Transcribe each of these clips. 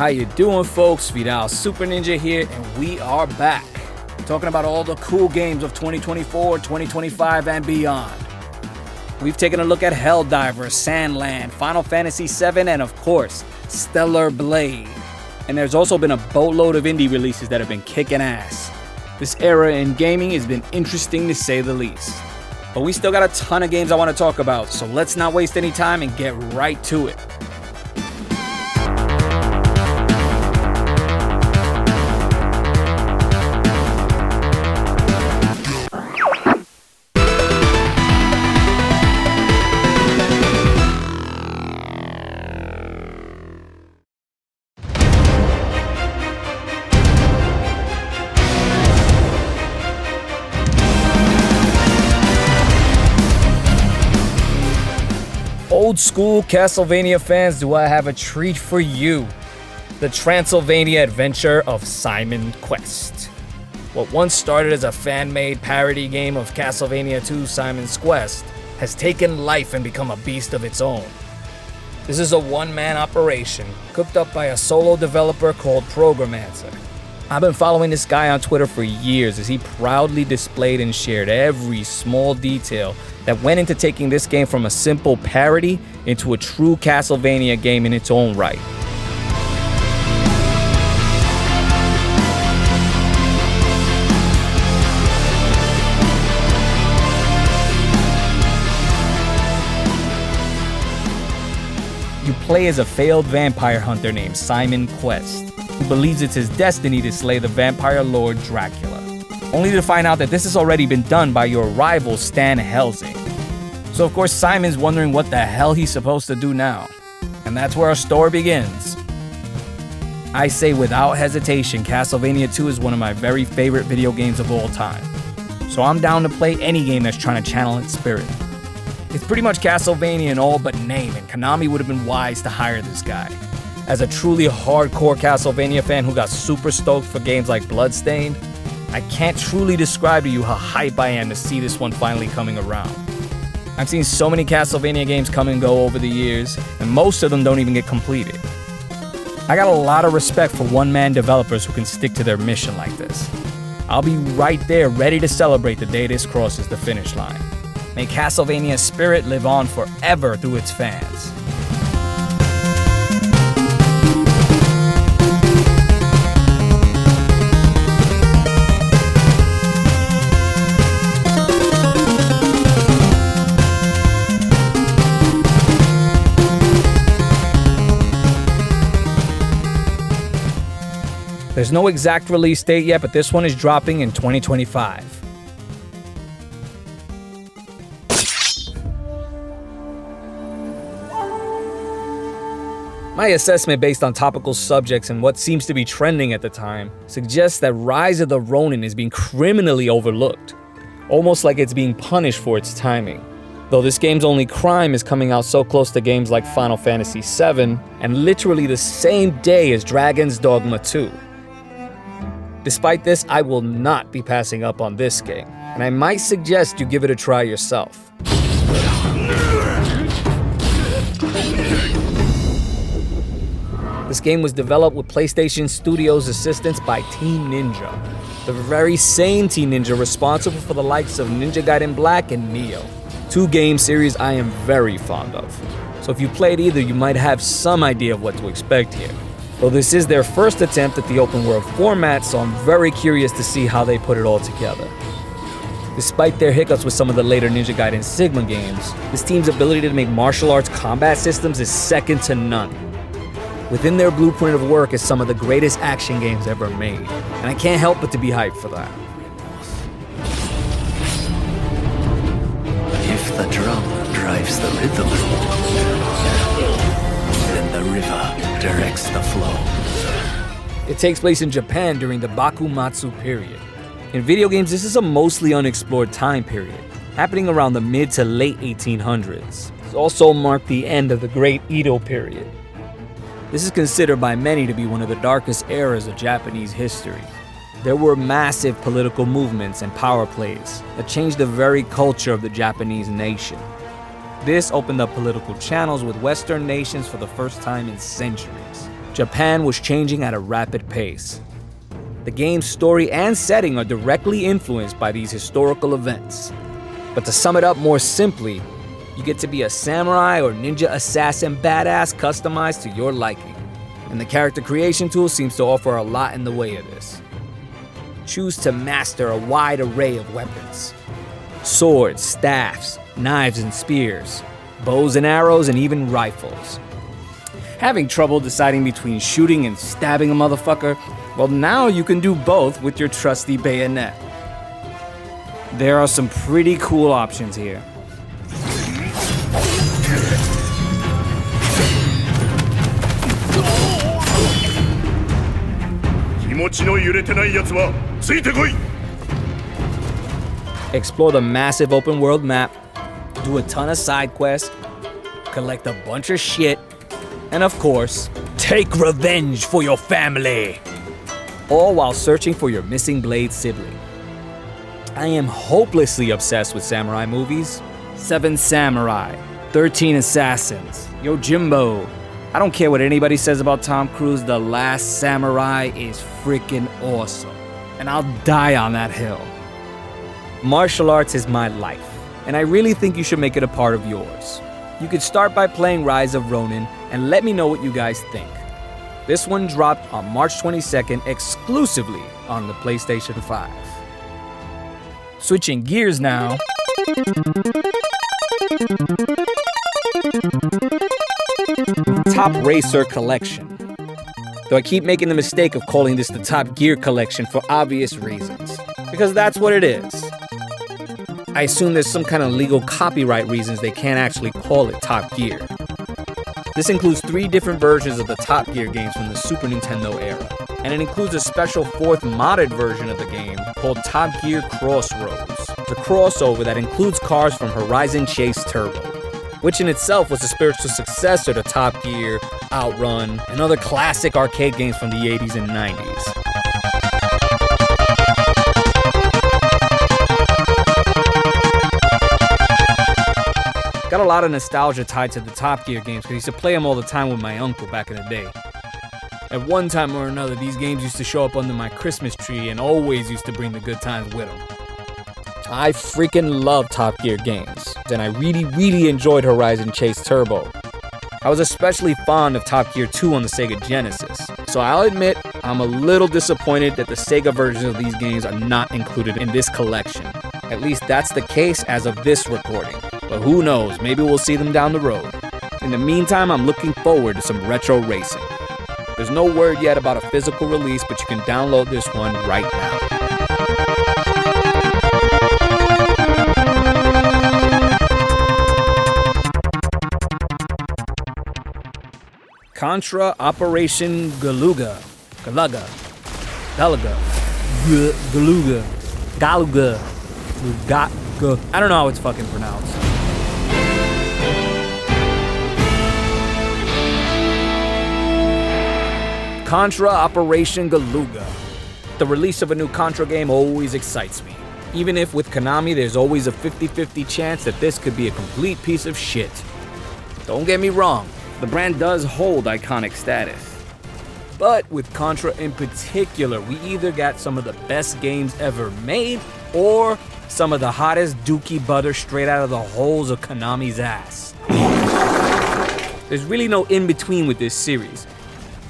How you doing, folks? Vidal, SuperNinja here, and we are back. Talking about all the cool games of 2024, 2025, and beyond. We've taken a look at Helldivers, Sandland, Final Fantasy VII, and of course, Stellar Blade. And there's also been a boatload of indie releases that have been kicking ass. This era in gaming has been interesting to say the least. But we still got a ton of games I want to talk about, so let's not waste any time and get right to it. Old school Castlevania fans, do I have a treat for you. The Transylvania adventure of Simon Quest. What once started as a fan-made parody game of Castlevania 2 Simon's Quest has taken life and become a beast of its own. This is a one-man operation, cooked up by a solo developer called Programmancer. I've been following this guy on Twitter for years as he proudly displayed and shared every small detail that went into taking this game from a simple parody into a true Castlevania game in its own right. You play as a failed vampire hunter named Simon Quest, who believes it's his destiny to slay the vampire lord Dracula, only to find out that this has already been done by your rival Stan Helsing. So of course Simon's wondering what the hell he's supposed to do now. And that's where our story begins. I say without hesitation, Castlevania 2 is one of my very favorite video games of all time. So I'm down to play any game that's trying to channel its spirit. It's pretty much Castlevania in all but name, and Konami would have been wise to hire this guy. As a truly hardcore Castlevania fan who got super stoked for games like Bloodstained, I can't truly describe to you how hype I am to see this one finally coming around. I've seen so many Castlevania games come and go over the years, and most of them don't even get completed. I got a lot of respect for one-man developers who can stick to their mission like this. I'll be right there ready to celebrate the day this crosses the finish line. May Castlevania's spirit live on forever through its fans. There's no exact release date yet, but this one is dropping in 2025. My assessment based on topical subjects and what seems to be trending at the time suggests that Rise of the Ronin is being criminally overlooked, almost like it's being punished for its timing. Though this game's only crime is coming out so close to games like Final Fantasy VII and literally the same day as Dragon's Dogma 2. Despite this, I will not be passing up on this game, and I might suggest you give it a try yourself. This game was developed with PlayStation Studios' assistance by Team Ninja, the very same Team Ninja responsible for the likes of Ninja Gaiden Black and Neo, two game series I am very fond of. So if you played either, you might have some idea of what to expect here. Though this is their first attempt at the open world format, so I'm very curious to see how they put it all together. Despite their hiccups with some of the later Ninja Gaiden Sigma games, this team's ability to make martial arts combat systems is second to none. Within their blueprint of work is some of the greatest action games ever made, and I can't help but to be hyped for that. If the drum drives the rhythm, then the river directs the flow. It takes place in Japan during the Bakumatsu period. In video games, this is a mostly unexplored time period, happening around the mid to late 1800s. It also marked the end of the Great Edo period. This is considered by many to be one of the darkest eras of Japanese history. There were massive political movements and power plays that changed the very culture of the Japanese nation. This opened up political channels with Western nations for the first time in centuries. Japan was changing at a rapid pace. The game's story and setting are directly influenced by these historical events. But to sum it up more simply, you get to be a samurai or ninja assassin badass customized to your liking. And the character creation tool seems to offer a lot in the way of this. Choose to master a wide array of weapons. Swords, staffs, knives and spears, bows and arrows, and even rifles. Having trouble deciding between shooting and stabbing a motherfucker? Well, now you can do both with your trusty bayonet. There are some pretty cool options here. Explore the massive open world map, do a ton of side quests, collect a bunch of shit, and of course, take revenge for your family. All while searching for your missing blade sibling. I am hopelessly obsessed with samurai movies. 7 Samurai, 13 Assassins, Yojimbo. I don't care what anybody says about Tom Cruise, The Last Samurai is freaking awesome. And I'll die on that hill. Martial arts is my life, and I really think you should make it a part of yours. You could start by playing Rise of Ronin, and let me know what you guys think. This one dropped on March 22nd exclusively on the PlayStation 5. Switching gears now. Top Racer Collection. Though I keep making the mistake of calling this the Top Gear Collection for obvious reasons. Because that's what it is. I assume there's some kind of legal copyright reasons they can't actually call it Top Gear. This includes 3 different versions of the Top Gear games from the Super Nintendo era. And it includes a special 4th modded version of the game called Top Gear Crossroads. It's a crossover that includes cars from Horizon Chase Turbo, which in itself was a spiritual successor to Top Gear, Outrun, and other classic arcade games from the 80s and 90s. Got a lot of nostalgia tied to the Top Gear games because I used to play them all the time with my uncle back in the day. At one time or another, these games used to show up under my Christmas tree and always used to bring the good times with them. I freaking love Top Gear games, and I really enjoyed Horizon Chase Turbo. I was especially fond of Top Gear 2 on the Sega Genesis, so I'll admit I'm a little disappointed that the Sega versions of these games are not included in this collection. At least that's the case as of this recording, but who knows, maybe we'll see them down the road. In the meantime, I'm looking forward to some retro racing. There's no word yet about a physical release, but you can download this one right now. Contra Operation Galuga. Galuga. I don't know how it's fucking pronounced. Contra Operation Galuga. The release of a new Contra game always excites me. Even if with Konami there's always a 50-50 chance that this could be a complete piece of shit. Don't get me wrong, the brand does hold iconic status. But with Contra in particular, we either got some of the best games ever made, or some of the hottest dookie butter straight out of the holes of Konami's ass. There's really no in-between with this series.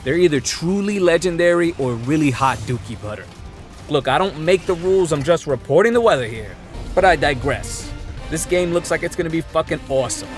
They're either truly legendary or really hot dookie butter. Look, I don't make the rules, I'm just reporting the weather here. But I digress. This game looks like it's gonna be fucking awesome.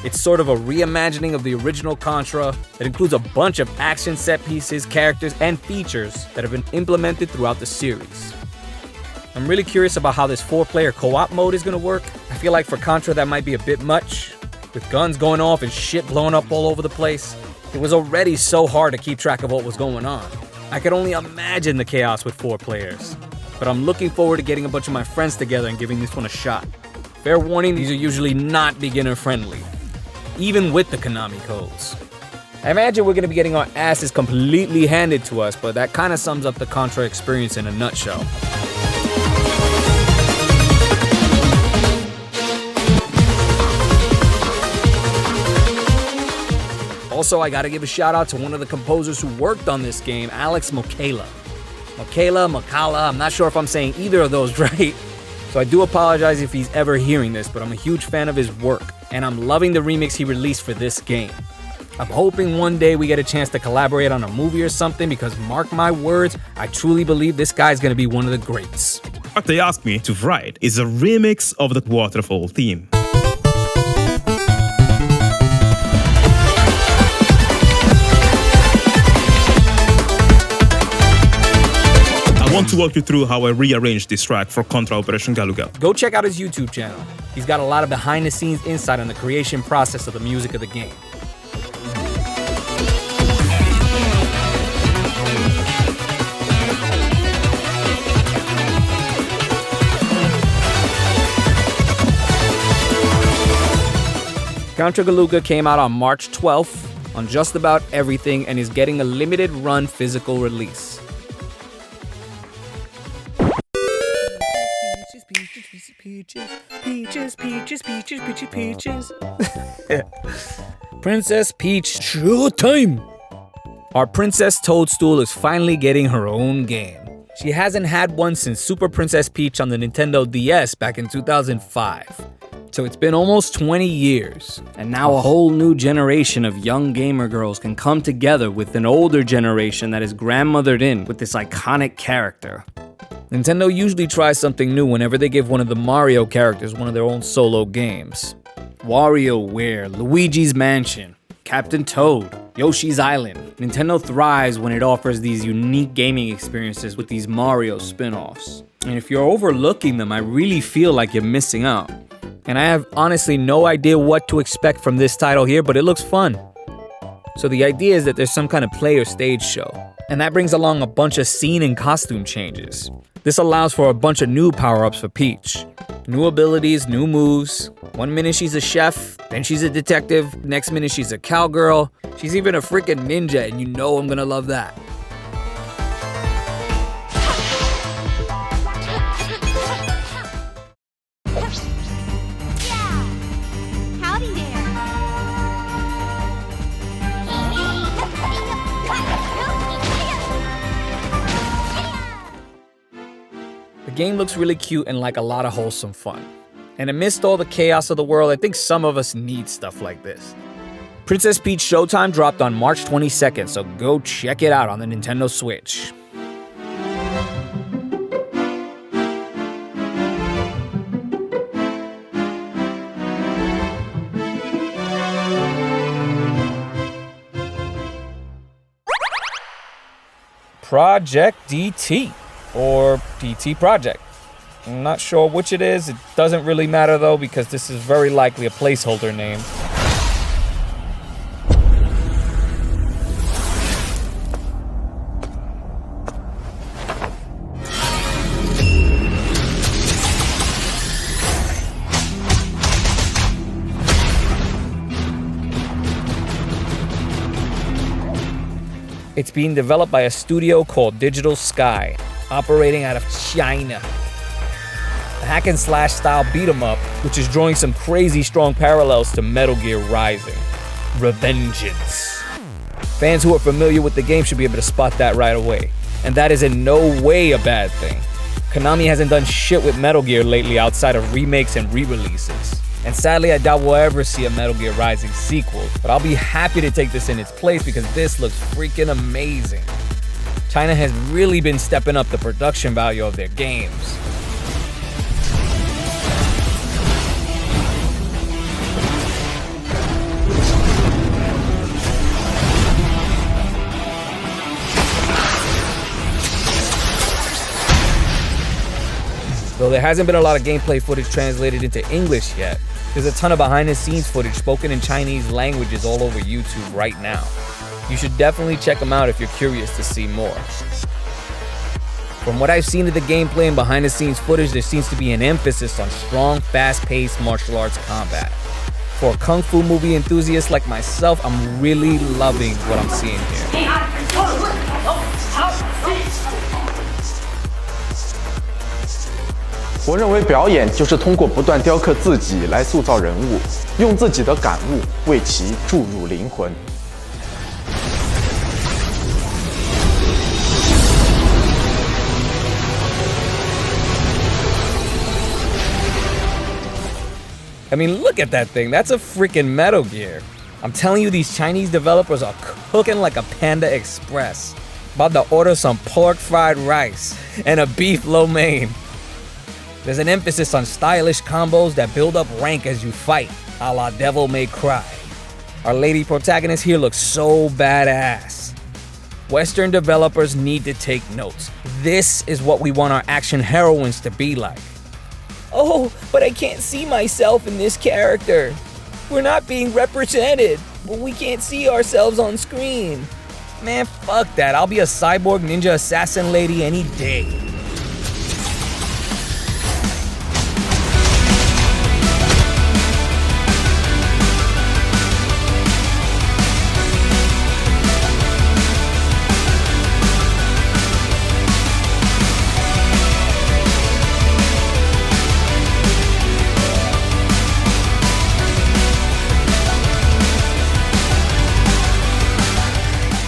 It's sort of a reimagining of the original Contra that includes a bunch of action set pieces, characters, and features that have been implemented throughout the series. I'm really curious about how this 4-player co-op mode is going to work. I feel like for Contra that might be a bit much, with guns going off and shit blowing up all over the place. It was already so hard to keep track of what was going on. I could only imagine the chaos with 4 players. But I'm looking forward to getting a bunch of my friends together and giving this one a shot. Fair warning, these are usually not beginner friendly. even with the Konami codes. I imagine we're going to be getting our asses completely handed to us, but that kind of sums up the Contra experience in a nutshell. Also, I gotta give a shout out to one of the composers who worked on this game, Alex Mokala. Mokala, I'm not sure if I'm saying either of those right. So I do apologize if he's ever hearing this, but I'm a huge fan of his work, and I'm loving the remix he released for this game. I'm hoping one day we get a chance to collaborate on a movie or something, because mark my words, I truly believe this guy's gonna be one of the greats. What they asked me to write is a remix of the waterfall theme. I want to walk you through how I rearranged this track for Contra Operation Galuga. Go check out his YouTube channel. He's got a lot of behind-the-scenes insight on the creation process of the music of the game. Contra Galuga came out on March 12th on just about everything and is getting a limited run physical release. Peaches. Princess Peach showtime! Our Princess Toadstool is finally getting her own game. She hasn't had one since Super Princess Peach on the Nintendo DS back in 2005. So it's been almost 20 years, and now a whole new generation of young gamer girls can come together with an older generation that is grandmothered in with this iconic character. Nintendo usually tries something new whenever they give one of the Mario characters one of their own solo games. WarioWare, Luigi's Mansion, Captain Toad, Yoshi's Island. Nintendo thrives when it offers these unique gaming experiences with these Mario spin-offs. And if you're overlooking them, I really feel like you're missing out. And I have honestly no idea what to expect from this title here, but it looks fun. So the idea is that there's some kind of play or stage show, and that brings along a bunch of scene and costume changes. This allows for a bunch of new power-ups for Peach. New abilities, new moves. One minute she's a chef, then she's a detective, next minute she's a cowgirl. She's even a freaking ninja, and you know I'm gonna love that. Howdy there. The game looks really cute and like a lot of wholesome fun. And amidst all the chaos of the world, I think some of us need stuff like this. Princess Peach Showtime dropped on March 22nd, so go check it out on the Nintendo Switch. Project DT, or DT Project. I'm not sure which it is. It doesn't really matter though, because this is very likely a placeholder name. It's being developed by a studio called Digital Sky, operating out of China. A hack and slash style beat 'em up, which is drawing some crazy strong parallels to Metal Gear Rising. Revengeance. Fans who are familiar with the game should be able to spot that right away. And that is in no way a bad thing. Konami hasn't done shit with Metal Gear lately outside of remakes and re-releases. And sadly, I doubt we'll ever see a Metal Gear Rising sequel, but I'll be happy to take this in its place because this looks freaking amazing. China has really been stepping up the production value of their games. Though there hasn't been a lot of gameplay footage translated into English yet, there's a ton of behind-the-scenes footage spoken in Chinese languages all over YouTube right now. You should definitely check them out if you're curious to see more. From what I've seen of the gameplay and behind-the-scenes footage, there seems to be an emphasis on strong, fast-paced martial arts combat. For a kung fu movie enthusiast like myself, I'm really loving what I'm seeing here. 我认为表演就是通过不断雕刻自己来塑造人物，用自己的感悟为其注入灵魂。I mean, look at that thing. That's a freaking Metal Gear. I'm telling you, these Chinese developers are cooking like a Panda Express. About to order some pork fried rice and a beef lo mein. There's an emphasis on stylish combos that build up rank as you fight, a la Devil May Cry. Our lady protagonist here looks so badass. Western developers need to take notes. This is what we want our action heroines to be like. Oh, but I can't see myself in this character. We're not being represented. We can't see ourselves on screen. Man, fuck that. I'll be a cyborg ninja assassin lady any day.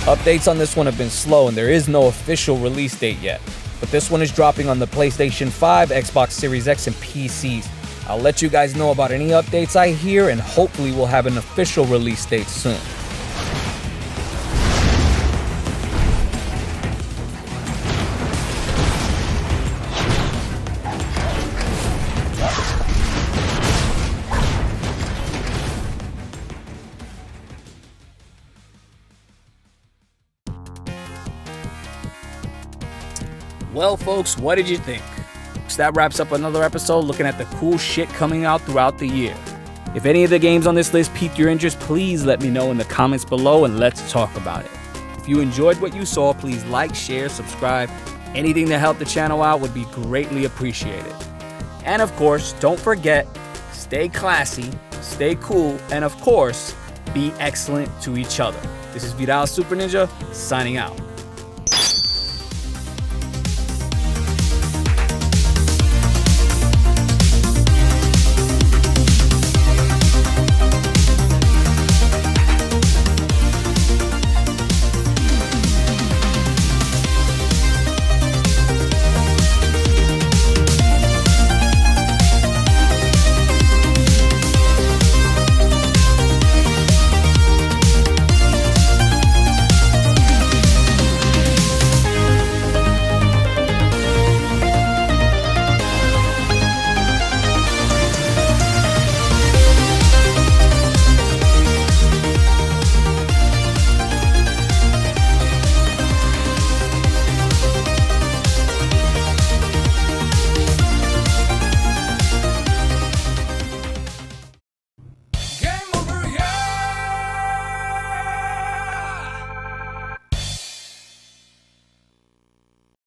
Updates on this one have been slow and there is no official release date yet, but this one is dropping on the PlayStation 5, Xbox Series X, and PCs. I'll let you guys know about any updates I hear and hopefully we'll have an official release date soon. Well, folks, what did you think? So that wraps up another episode looking at the cool shit coming out throughout the year. If any of the games on this list piqued your interest, please let me know in the comments below and let's talk about it. If you enjoyed what you saw, please like, share, subscribe. Anything to help the channel out would be greatly appreciated. And of course, don't forget, stay classy, stay cool, and of course, be excellent to each other. This is Vidal SuperNinja, signing out.